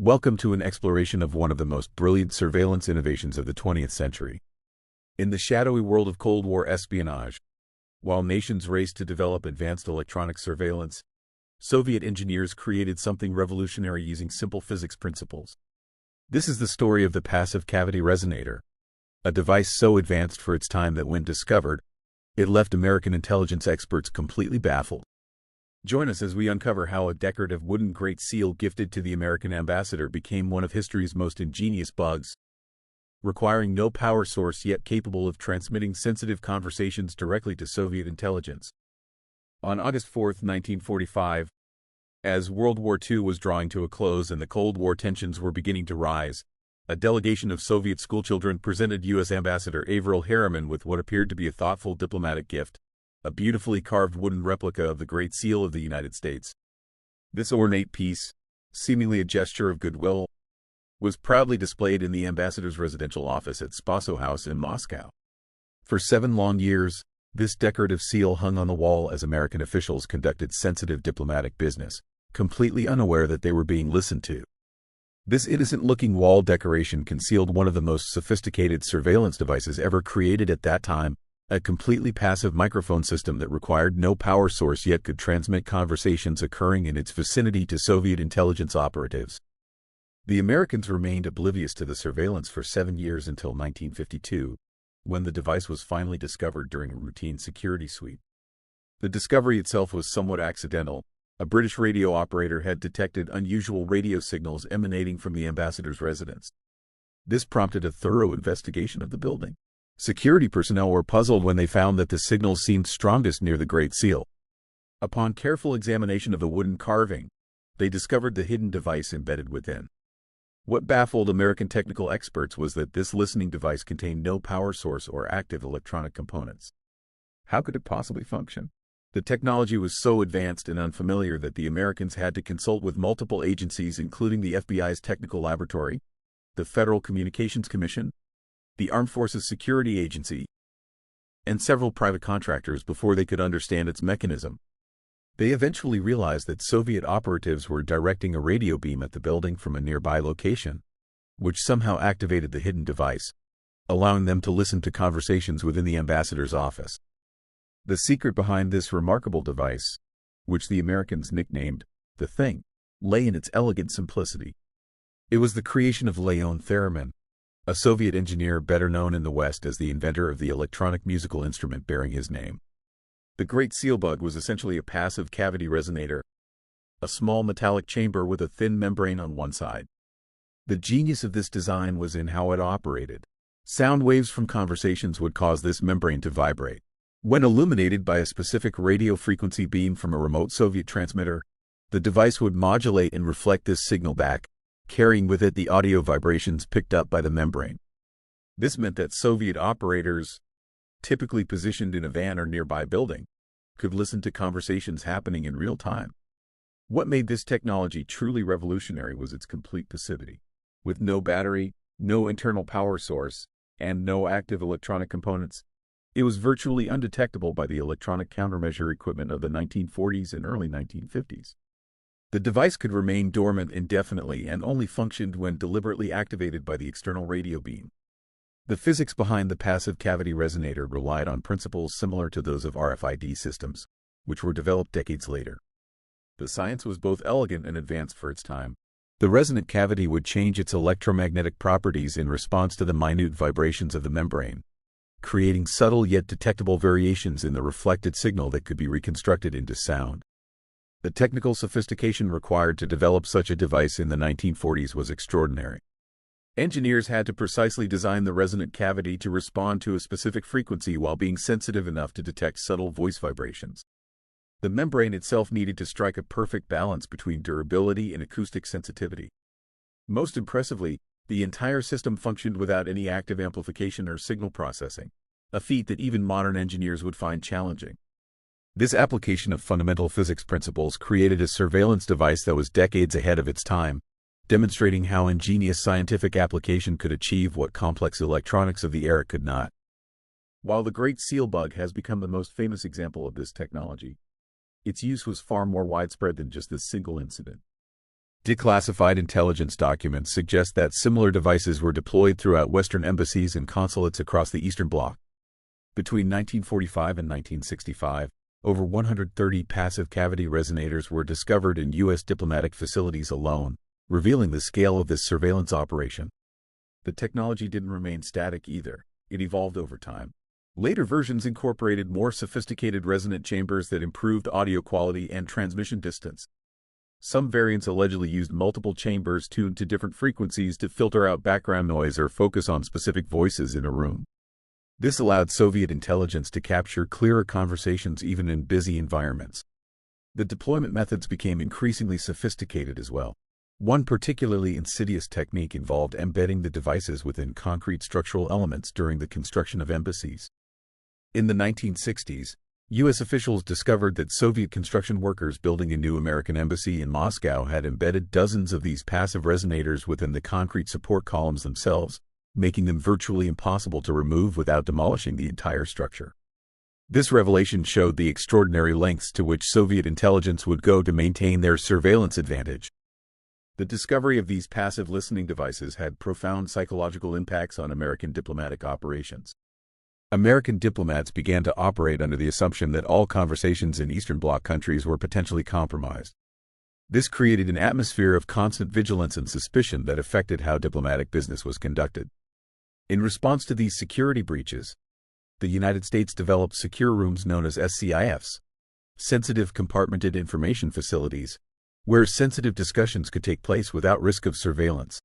Welcome to an exploration of one of the most brilliant surveillance innovations of the 20th century. In the shadowy world of Cold War espionage, while nations raced to develop advanced electronic surveillance, Soviet engineers created something revolutionary using simple physics principles. This is the story of the passive cavity resonator, a device so advanced for its time that when discovered, it left American intelligence experts completely baffled. Join us as we uncover how a decorative wooden Great Seal gifted to the American ambassador became one of history's most ingenious bugs, requiring no power source yet capable of transmitting sensitive conversations directly to Soviet intelligence. On August 4, 1945, as World War II was drawing to a close and the Cold War tensions were beginning to rise, a delegation of Soviet schoolchildren presented U.S. Ambassador Averell Harriman with what appeared to be a thoughtful diplomatic gift: a beautifully carved wooden replica of the Great Seal of the United States. This ornate piece, seemingly a gesture of goodwill, was proudly displayed in the ambassador's residential office at Spaso House in Moscow. For 7 long years, this decorative seal hung on the wall as American officials conducted sensitive diplomatic business, completely unaware that they were being listened to. This innocent-looking wall decoration concealed one of the most sophisticated surveillance devices ever created at that time: a completely passive microphone system that required no power source yet could transmit conversations occurring in its vicinity to Soviet intelligence operatives. The Americans remained oblivious to the surveillance for 7 years until 1952, when the device was finally discovered during a routine security sweep. The discovery itself was somewhat accidental. A British radio operator had detected unusual radio signals emanating from the ambassador's residence. This prompted a thorough investigation of the building. Security personnel were puzzled when they found that the signals seemed strongest near the Great Seal. Upon careful examination of the wooden carving, they discovered the hidden device embedded within. What baffled American technical experts was that this listening device contained no power source or active electronic components. How could it possibly function? The technology was so advanced and unfamiliar that the Americans had to consult with multiple agencies, including the FBI's Technical Laboratory, the Federal Communications Commission, the Armed Forces Security Agency, and several private contractors before they could understand its mechanism. They eventually realized that Soviet operatives were directing a radio beam at the building from a nearby location, which somehow activated the hidden device, allowing them to listen to conversations within the ambassador's office. The secret behind this remarkable device, which the Americans nicknamed the Thing, lay in its elegant simplicity. It was the creation of Leon Theremin, a Soviet engineer better known in the West as the inventor of the electronic musical instrument bearing his name. The Great Seal bug was essentially a passive cavity resonator, a small metallic chamber with a thin membrane on one side. The genius of this design was in how it operated. Sound waves from conversations would cause this membrane to vibrate. When illuminated by a specific radio frequency beam from a remote Soviet transmitter, the device would modulate and reflect this signal back, carrying with it the audio vibrations picked up by the membrane. This meant that Soviet operators, typically positioned in a van or nearby building, could listen to conversations happening in real time. What made this technology truly revolutionary was its complete passivity. With no battery, no internal power source, and no active electronic components, it was virtually undetectable by the electronic countermeasure equipment of the 1940s and early 1950s. The device could remain dormant indefinitely and only functioned when deliberately activated by the external radio beam. The physics behind the passive cavity resonator relied on principles similar to those of RFID systems, which were developed decades later. The science was both elegant and advanced for its time. The resonant cavity would change its electromagnetic properties in response to the minute vibrations of the membrane, creating subtle yet detectable variations in the reflected signal that could be reconstructed into sound. The technical sophistication required to develop such a device in the 1940s was extraordinary. Engineers had to precisely design the resonant cavity to respond to a specific frequency while being sensitive enough to detect subtle voice vibrations. The membrane itself needed to strike a perfect balance between durability and acoustic sensitivity. Most impressively, the entire system functioned without any active amplification or signal processing, a feat that even modern engineers would find challenging. This application of fundamental physics principles created a surveillance device that was decades ahead of its time, demonstrating how ingenious scientific application could achieve what complex electronics of the era could not. While the Great Seal bug has become the most famous example of this technology, its use was far more widespread than just this single incident. Declassified intelligence documents suggest that similar devices were deployed throughout Western embassies and consulates across the Eastern Bloc. Between 1945 and 1965, over 130 passive cavity resonators were discovered in U.S. diplomatic facilities alone, revealing the scale of this surveillance operation. The technology didn't remain static either. It evolved over time. Later versions incorporated more sophisticated resonant chambers that improved audio quality and transmission distance. Some variants allegedly used multiple chambers tuned to different frequencies to filter out background noise or focus on specific voices in a room. This allowed Soviet intelligence to capture clearer conversations even in busy environments. The deployment methods became increasingly sophisticated as well. One particularly insidious technique involved embedding the devices within concrete structural elements during the construction of embassies. In the 1960s, U.S. officials discovered that Soviet construction workers building a new American embassy in Moscow had embedded dozens of these passive resonators within the concrete support columns themselves, making them virtually impossible to remove without demolishing the entire structure. This revelation showed the extraordinary lengths to which Soviet intelligence would go to maintain their surveillance advantage. The discovery of these passive listening devices had profound psychological impacts on American diplomatic operations. American diplomats began to operate under the assumption that all conversations in Eastern Bloc countries were potentially compromised. This created an atmosphere of constant vigilance and suspicion that affected how diplomatic business was conducted. In response to these security breaches, the United States developed secure rooms known as SCIFs, sensitive compartmented information facilities, where sensitive discussions could take place without risk of surveillance.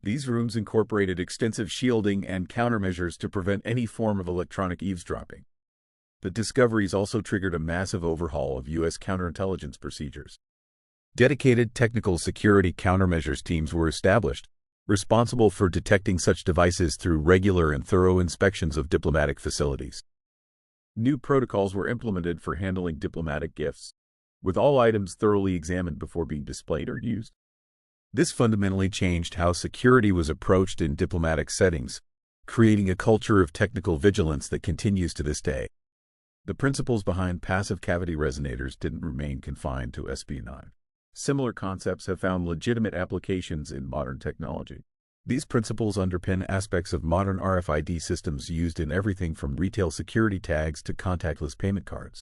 These rooms incorporated extensive shielding and countermeasures to prevent any form of electronic eavesdropping. The discoveries also triggered a massive overhaul of U.S. counterintelligence procedures. Dedicated technical security countermeasures teams were established, responsible for detecting such devices through regular and thorough inspections of diplomatic facilities. New protocols were implemented for handling diplomatic gifts, with all items thoroughly examined before being displayed or used. This fundamentally changed how security was approached in diplomatic settings, creating a culture of technical vigilance that continues to this day. The principles behind passive cavity resonators didn't remain confined to espionage. Similar concepts have found legitimate applications in modern technology. These principles underpin aspects of modern RFID systems used in everything from retail security tags to contactless payment cards.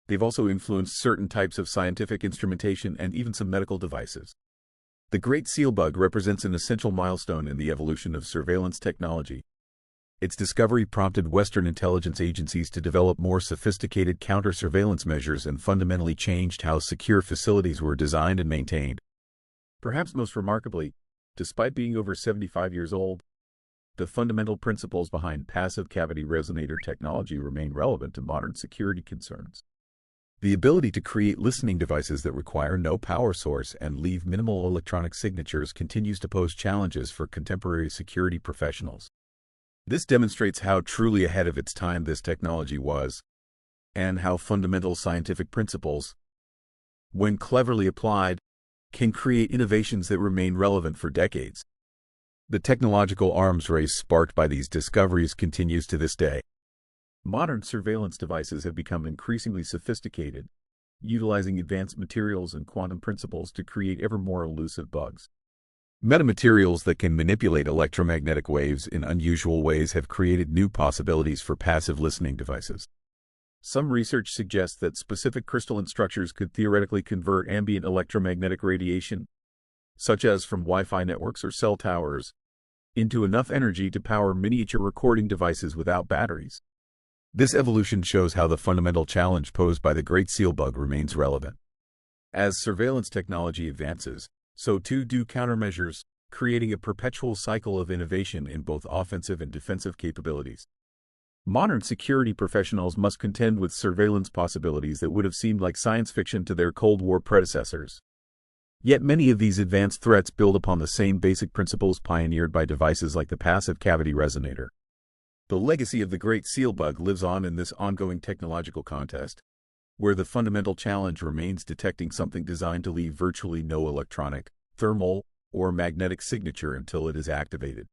They've also influenced certain types of scientific instrumentation and even some medical devices. The Great Seal Bug represents an essential milestone in the evolution of surveillance technology. Its discovery prompted Western intelligence agencies to develop more sophisticated counter-surveillance measures and fundamentally changed how secure facilities were designed and maintained. Perhaps most remarkably, despite being over 75 years old, the fundamental principles behind passive cavity resonator technology remain relevant to modern security concerns. The ability to create listening devices that require no power source and leave minimal electronic signatures continues to pose challenges for contemporary security professionals. This demonstrates how truly ahead of its time this technology was, and how fundamental scientific principles, when cleverly applied, can create innovations that remain relevant for decades. The technological arms race sparked by these discoveries continues to this day. Modern surveillance devices have become increasingly sophisticated, utilizing advanced materials and quantum principles to create ever more elusive bugs. Metamaterials that can manipulate electromagnetic waves in unusual ways have created new possibilities for passive listening devices. Some research suggests that specific crystalline structures could theoretically convert ambient electromagnetic radiation, such as from Wi-Fi networks or cell towers, into enough energy to power miniature recording devices without batteries. This evolution shows how the fundamental challenge posed by the Great Seal Bug remains relevant. As surveillance technology advances, so too do countermeasures, creating a perpetual cycle of innovation in both offensive and defensive capabilities. Modern security professionals must contend with surveillance possibilities that would have seemed like science fiction to their Cold War predecessors. Yet many of these advanced threats build upon the same basic principles pioneered by devices like the passive cavity resonator. The legacy of the Great Seal Bug lives on in this ongoing technological contest, where the fundamental challenge remains detecting something designed to leave virtually no electronic, thermal, or magnetic signature until it is activated.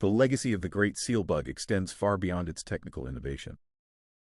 The legacy of the Great Seal Bug extends far beyond its technical innovation.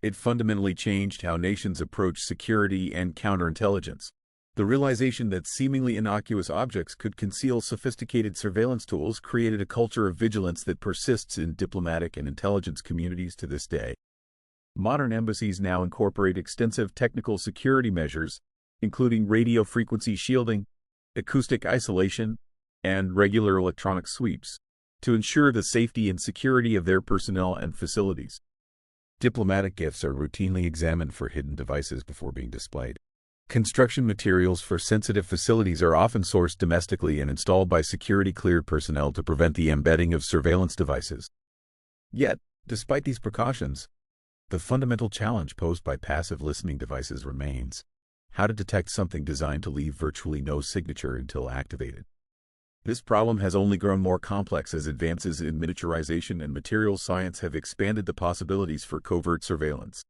It fundamentally changed how nations approach security and counterintelligence, The realization that seemingly innocuous objects could conceal sophisticated surveillance tools created a culture of vigilance that persists in diplomatic and intelligence communities to this day. Modern embassies now incorporate extensive technical security measures, including radio frequency shielding, acoustic isolation, and regular electronic sweeps, to ensure the safety and security of their personnel and facilities. Diplomatic gifts are routinely examined for hidden devices before being displayed. Construction materials for sensitive facilities are often sourced domestically and installed by security-cleared personnel to prevent the embedding of surveillance devices. Yet, despite these precautions, the fundamental challenge posed by passive listening devices remains: how to detect something designed to leave virtually no signature until activated. This problem has only grown more complex as advances in miniaturization and materials science have expanded the possibilities for covert surveillance.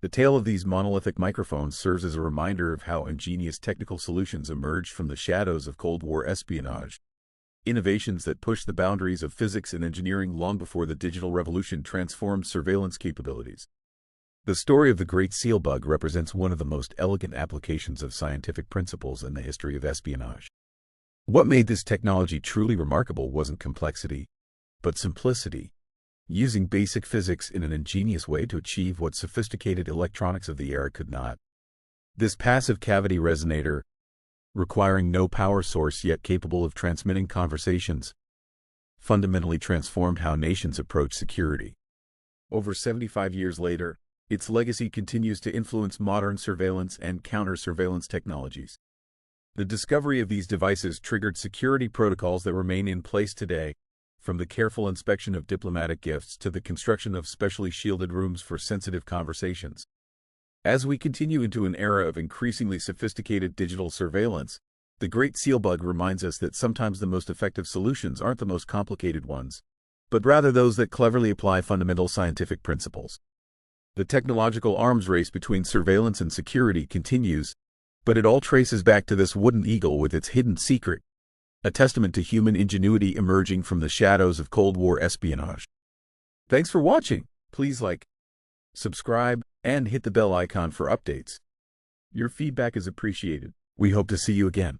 The tale of these monolithic microphones serves as a reminder of how ingenious technical solutions emerged from the shadows of Cold War espionage. Innovations that pushed the boundaries of physics and engineering long before the digital revolution transformed surveillance capabilities. The story of the Great Seal Bug represents one of the most elegant applications of scientific principles in the history of espionage. What made this technology truly remarkable wasn't complexity, but simplicity, using basic physics in an ingenious way to achieve what sophisticated electronics of the era could not. This passive cavity resonator, requiring no power source yet capable of transmitting conversations, fundamentally transformed how nations approach security. Over 75 years later, its legacy continues to influence modern surveillance and counter-surveillance technologies. The discovery of these devices triggered security protocols that remain in place today, from the careful inspection of diplomatic gifts to the construction of specially shielded rooms for sensitive conversations. As we continue into an era of increasingly sophisticated digital surveillance, the Great Seal Bug reminds us that sometimes the most effective solutions aren't the most complicated ones, but rather those that cleverly apply fundamental scientific principles. The technological arms race between surveillance and security continues, but it all traces back to this wooden eagle with its hidden secret, a testament to human ingenuity emerging from the shadows of Cold War espionage. Thanks for watching. Please like, subscribe, and hit the bell icon for updates. Your feedback is appreciated. We hope to see you again.